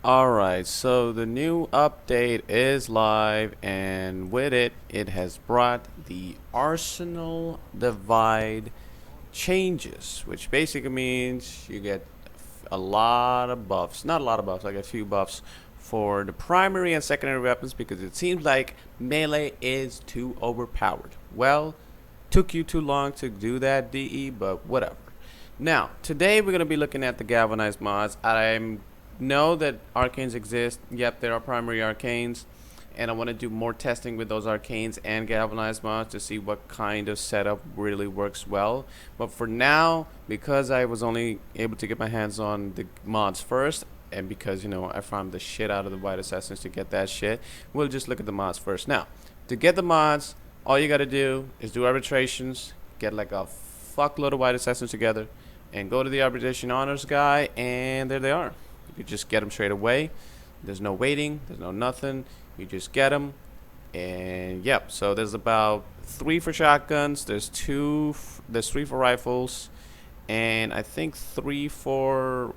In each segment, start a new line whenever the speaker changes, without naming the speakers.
Alright, so the new update is live, and with it, it has brought the Arsenal Divide changes, which basically means you get a lot of buffs. Not a lot of buffs, like a few buffs for the primary and secondary weapons because it seems like melee is too overpowered. Well, took you too long to do that, DE, but whatever. Now, today we're going to be looking at the Galvanized mods. I know that arcanes exist. Yep, there are primary arcanes. And I want to do more testing with those arcanes and Galvanized mods to see what kind of setup really works well. But for now, because I was only able to get my hands on the mods first, and because, you know, I farmed the shit out of the White Assassins to get that shit, we'll just look at the mods first. Now, to get the mods, all you got to do is do arbitrations, get like a fuckload of White Assassins together, and go to the arbitration honors guy, and there they are. You just get them straight away. There's no waiting, there's no nothing. You just get them, and yep. So there's about 3 for shotguns, there's 3 for rifles, and I think 3 for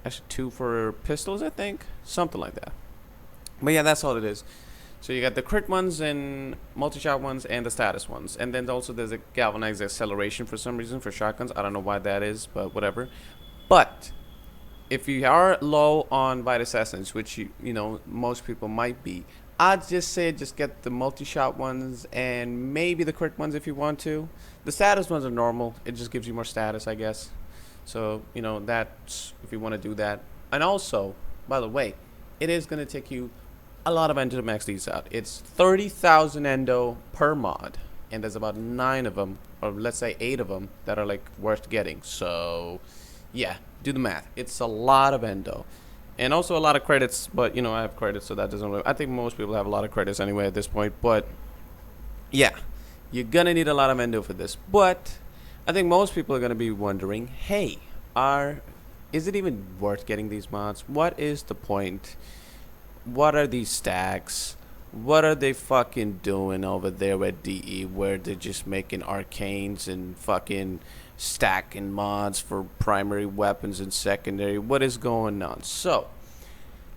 actually 2 for pistols, I think, something like that. But yeah, that's all it is. So you got the crit ones and multi-shot ones and the status ones. And then also there's a galvanized acceleration for some reason for shotguns. I don't know why that is, but whatever. But if you are low on White Assassins, which you know most people might be, I'd just say just get the multi-shot ones and maybe the crit ones if you want to. The status ones are normal. It just gives you more status, I guess. So, you know, that's if you want to do that. And also, by the way, it is going to take you a lot of endo to max these out. It's 30,000 endo per mod, and there's about 9 of them, or let's say 8 of them, that are like worth getting. So yeah, do the math. It's a lot of endo, and also a lot of credits. But you know, I have credits, so that doesn't really, I think most people have a lot of credits anyway at this point. But yeah, you're gonna need a lot of endo for this. But I think most people are gonna be wondering, hey, is it even worth getting these mods? What is the point? What are these stacks? What are they fucking doing over there at DE where they're just making arcanes and fucking stacking mods for primary weapons and secondary? What is going on? So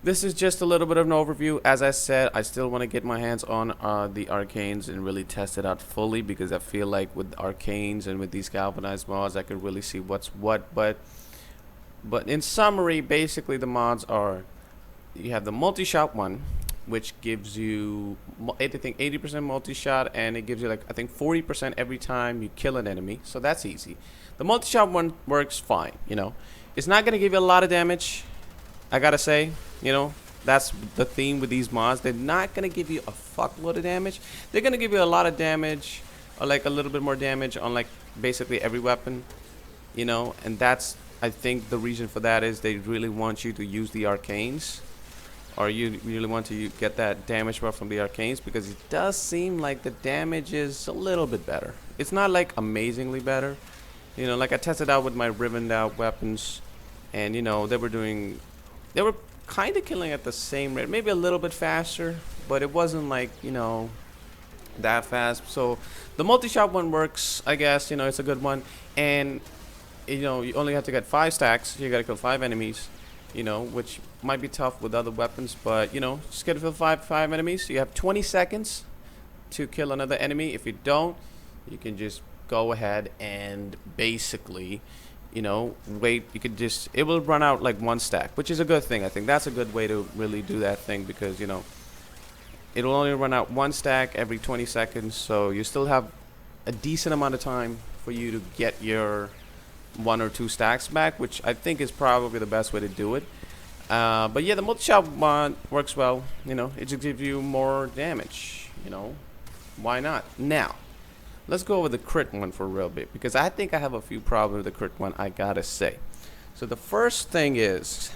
this is just a little bit of an overview. As I said, I still want to get my hands on the arcanes and really test it out fully, because I feel like with arcanes and with these galvanized mods I can really see what's what. But in summary, basically the mods are: you have the multi-shot one, which gives you, I think, 80% multi-shot, and it gives you like, I think, 40% every time you kill an enemy. So that's easy. The multi-shot one works fine, you know. It's not going to give you a lot of damage, I gotta say. You know, that's the theme with these mods. They're not going to give you a fuckload of damage. They're going to give you a lot of damage, or like a little bit more damage on like basically every weapon, you know. And that's, I think, the reason for that is they really want you to use the arcanes, or you really want to get that damage buff from the arcanes, because it does seem like the damage is a little bit better. It's not like amazingly better, you know. Like I tested out with my ribboned out weapons, and you know, they were kind of killing at the same rate, maybe a little bit faster, but it wasn't like, you know, that fast. So the multi-shot one works, I guess. You know, it's a good one, and you know, you only have to get 5 stacks. You gotta kill 5 enemies, you know, which might be tough with other weapons, but you know, just get to kill five enemies. You have 20 seconds to kill another enemy. If you don't, you can just go ahead and basically, you know, wait. You could just, it will run out like 1 stack, which is a good thing. I think that's a good way to really do that thing, because you know, it'll only run out 1 stack every 20 seconds, so you still have a decent amount of time for you to get your 1 or 2 stacks back, which I think is probably the best way to do it. But yeah, the multi-shot one works well. You know, it just gives you more damage. You know, why not? Now, let's go over the crit one for a real bit, because I think I have a few problems with the crit one, I gotta say. So the first thing is,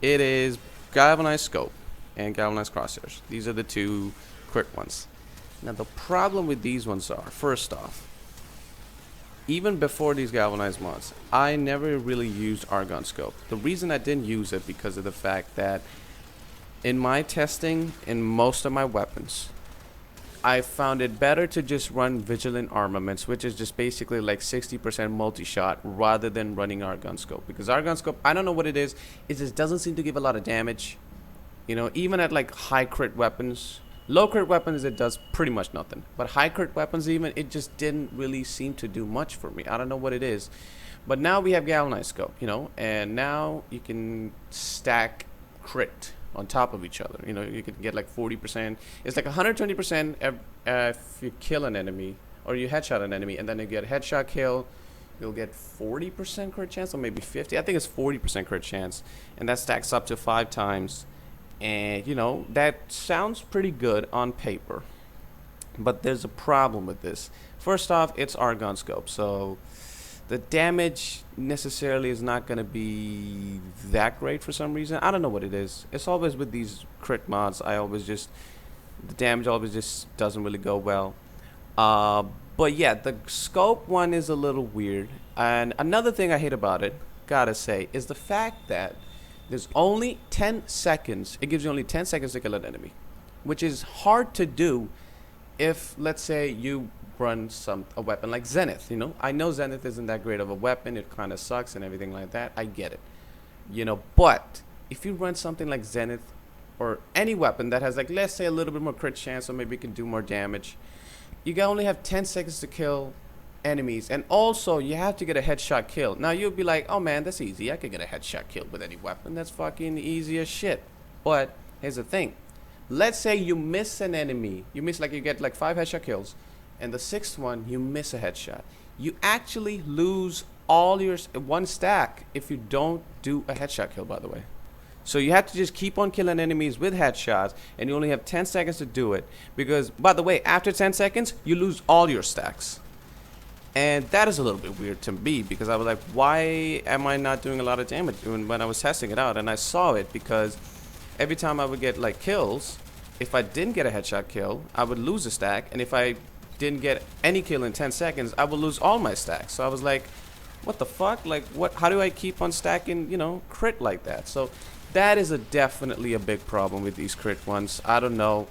it is galvanized scope and galvanized crosshairs. These are the 2 crit ones. Now the problem with these ones are, first off, even before these galvanized mods, I never really used argon scope. The reason I didn't use it because of the fact that in my testing in most of my weapons, I found it better to just run vigilant armaments, which is just basically like 60% multi-shot, rather than running argon scope. Because argon scope, I don't know what it is, it just doesn't seem to give a lot of damage. You know, even at like high crit weapons, low crit weapons, it does pretty much nothing. But high crit weapons, even, it just didn't really seem to do much for me. I don't know what it is. But now we have Galvanized scope, you know, and now you can stack crit on top of each other. You know, you can get like 40%. It's like 120% if you kill an enemy or you headshot an enemy, and then you get a headshot kill. You'll get 40% crit chance, or maybe 50. I think it's 40% crit chance, and that stacks up to 5 times. And you know, that sounds pretty good on paper, but there's a problem with this. First off, it's argon scope, so the damage necessarily is not going to be that great for some reason. I don't know what it is. It's always with these crit mods, the damage always just doesn't really go well. But yeah, the scope one is a little weird. And another thing I hate about it, gotta say, is the fact that there's only 10 seconds. It gives you only 10 seconds to kill an enemy, which is hard to do if, let's say, you run a weapon like Zenith. You know, I know Zenith isn't that great of a weapon. It kind of sucks and everything like that. I get it. You know, but if you run something like Zenith or any weapon that has, like, let's say a little bit more crit chance, or maybe it can do more damage, you can only have 10 seconds to kill enemies, and also you have to get a headshot kill. Now you'll be like, oh man, that's easy, I could get a headshot kill with any weapon, that's fucking easy as shit. But here's the thing, let's say you miss an enemy, you get like 5 headshot kills, and the 6th one you miss a headshot, you actually lose all your one stack if you don't do a headshot kill, by the way. So you have to just keep on killing enemies with headshots, and you only have 10 seconds to do it, because, by the way, after 10 seconds you lose all your stacks. And that is a little bit weird to me, because I was like, why am I not doing a lot of damage when I was testing it out? And I saw it because every time I would get like kills, if I didn't get a headshot kill, I would lose a stack, and if I didn't get any kill in 10 seconds, I would lose all my stacks. So I was like, what the fuck? Like, what? How do I keep on stacking, you know, crit like that? So that is definitely a big problem with these crit ones. I don't know.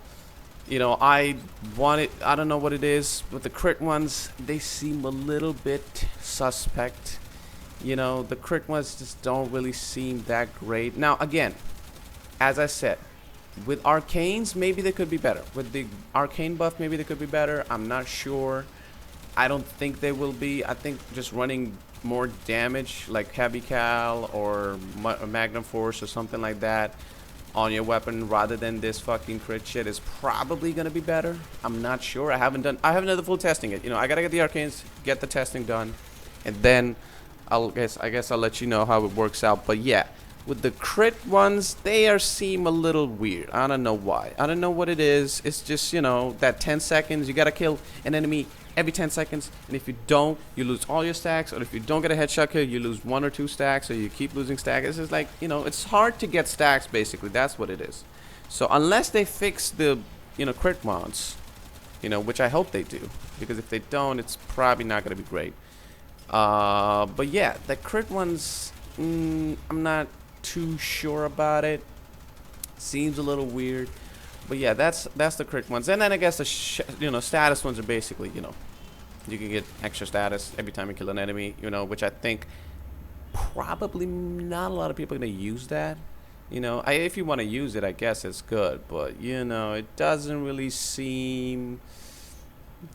You know, I don't know what it is, but the crit ones, they seem a little bit suspect. You know, the crit ones just don't really seem that great. Now, again, as I said, with arcanes, maybe they could be better. With the arcane buff, maybe they could be better. I'm not sure. I don't think they will be. I think just running more damage, like heavy cal or magnum force or something like that on your weapon, rather than this fucking crit shit, is probably gonna be better. I'm not sure. I haven't done the full testing it. You know, I gotta get the arcanes, get the testing done, and then I guess I'll let you know how it works out. But yeah, with the crit ones, they seem a little weird. I don't know why. I don't know what it is. It's just, you know, that 10 seconds, you gotta kill an enemy every 10 seconds, and if you don't, you lose all your stacks, or if you don't get a headshot kill, you lose 1 or 2 stacks, or you keep losing stacks. It's just like, you know, it's hard to get stacks, basically. That's what it is. So unless they fix the, you know, crit mods, you know, which I hope they do, because if they don't, it's probably not going to be great. But yeah, the crit ones, I'm not too sure about it. Seems a little weird. But yeah, that's the crit ones. And then I guess the you know, status ones are basically, you know, you can get extra status every time you kill an enemy, you know, which I think probably not a lot of people are going to use that. You know, if you want to use it, I guess it's good, but you know, it doesn't really seem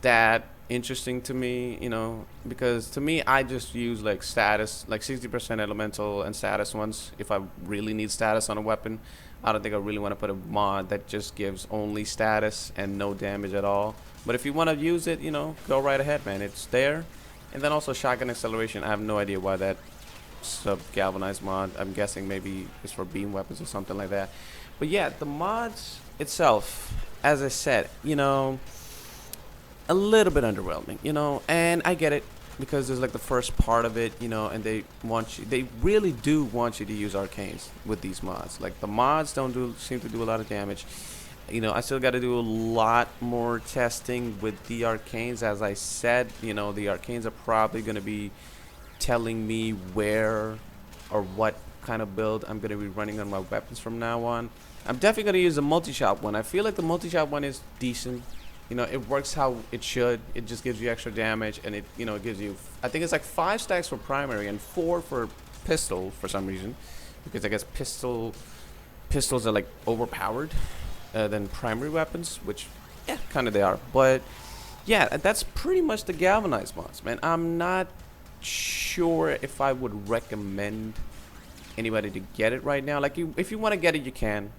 that interesting to me, you know, because to me, I just use like status, like 60% elemental and status ones if I really need status on a weapon. I don't think I really want to put a mod that just gives only status and no damage at all. But if you want to use it, you know, go right ahead, man. It's there. And then also shotgun acceleration. I have no idea why that galvanized mod. I'm guessing maybe it's for beam weapons or something like that. But yeah, the mods itself, as I said, you know, a little bit underwhelming, you know, and I get it, because there's like the first part of it, you know, and they really do want you to use arcanes with these mods. Like, the mods don't seem to do a lot of damage. You know, I still got to do a lot more testing with the arcanes. As I said, you know, the arcanes are probably going to be telling me where or what kind of build I'm going to be running on my weapons from now on. I'm definitely going to use the multi-shot one. I feel like the multi-shot one is decent. You know, it works how it should. It just gives you extra damage, and it, you know, it gives you, I think it's like 5 stacks for primary and 4 for pistol for some reason, because I guess pistol pistols are like overpowered than primary weapons, which yeah, kind of they are. But yeah, that's pretty much the galvanized mods, man. I'm not sure if I would recommend anybody to get it right now. Like, if you want to get it, you can.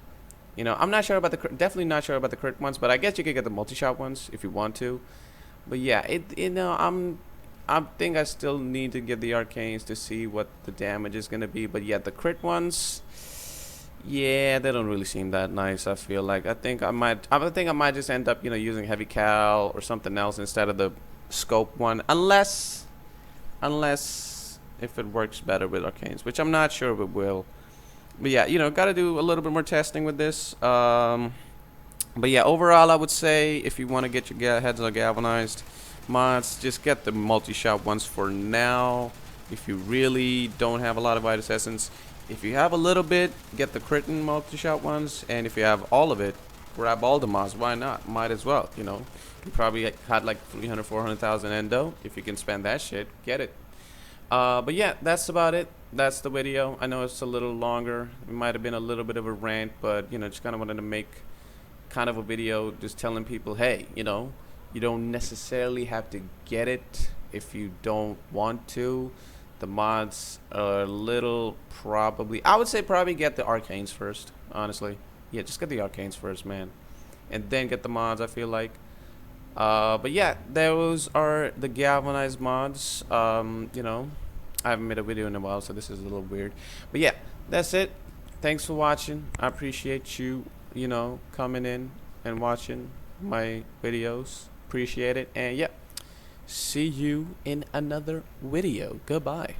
You know, I'm not sure about definitely not sure about the crit ones, but I guess you could get the multi-shot ones if you want to. But yeah, I think I still need to get the arcanes to see what the damage is gonna be. But yeah, the crit ones, yeah, they don't really seem that nice. I feel like I think I might just end up, you know, using heavy cal or something else instead of the scope one, unless if it works better with arcanes, which I'm not sure if it will. But yeah, you know, got to do a little bit more testing with this. But yeah, overall, I would say if you want to get your heads on galvanized mods, just get the multi-shot ones for now. If you really don't have a lot of Vitus Essence, if you have a little bit, get the crit and multi-shot ones. And if you have all of it, grab all the mods. Why not? Might as well, you know. You probably had like 300, 400,000 endo. If you can spend that shit, get it. But yeah, that's about it. That's the video. I know it's a little longer. It might have been a little bit of a rant, but you know, just kind of wanted to make kind of a video just telling people, hey, you know, you don't necessarily have to get it if you don't want to. The mods are a little I would say probably get the arcanes first, honestly. Yeah, just get the arcanes first, man. And then get the mods, I feel like. But yeah, those are the galvanized mods. You know, I haven't made a video in a while, so this is a little weird. But yeah, that's it. Thanks for watching. I appreciate you, you know, coming in and watching my videos. Appreciate it. And yeah, see you in another video. Goodbye.